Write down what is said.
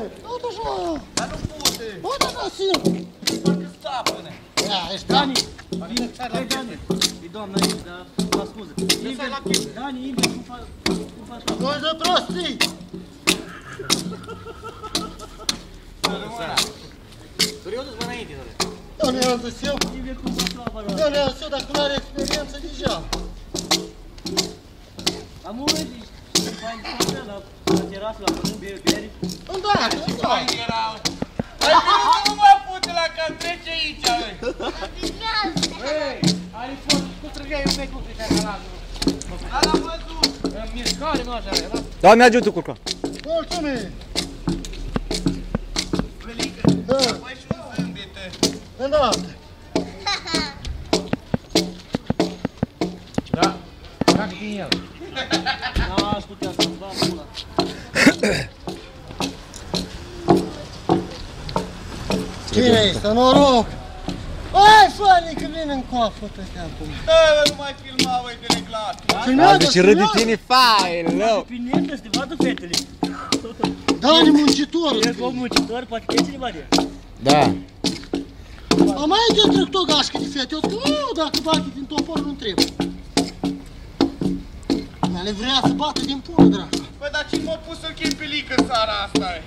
Uite așa! Dar nu poate! Uite așa, simplu! Parcă stapă-ne! Ia, ești Dani! Vine chiar la Dani! E doamna aici, dar mă scuză. Lăsai la chestie! Dani, invers, cum faci la? Noi de prostii! Eu dus-mă înainte, doamne! Eu nu i-am zis eu! Invers, cum faci la vară? Eu nu i-am zis eu, dacă nu are experiență, deja! Am urmărit și fain să la terasă, la pământ, bere. Îndoacă, îndoacă! Erau! Ai văzut nu mă pute la cam trece aici, băi! Hei, are fost, tu trăgeai un pic cu ăștia canalul. Dar l-am văzut! În mișcare, nu așa era? Doamne ajută, curca! Mulțumim! Bălică, Da. băi și un zâmbete! Îndoacă! Da, fac din el. N-aș putea să-mi dau pula. Cine este? Noroc! Hai, Fani, că vine în coafă-tă ăștia acum! Da, bă, nu mai filma, băi, de reglat! Filmează, Deci râde tine fain, lău! Pe net să te vadă fetele. Dani muncitor! El cu muncitor, poate că e cineva de el. Da. Am mai de trec o gașcă de fete, eu zic că nu, dacă bate din topor nu trebuie. Dar le vrea să bată din pulă, dracu. Bă, dar cine m-a pus să-l chem pe lică seara asta, e?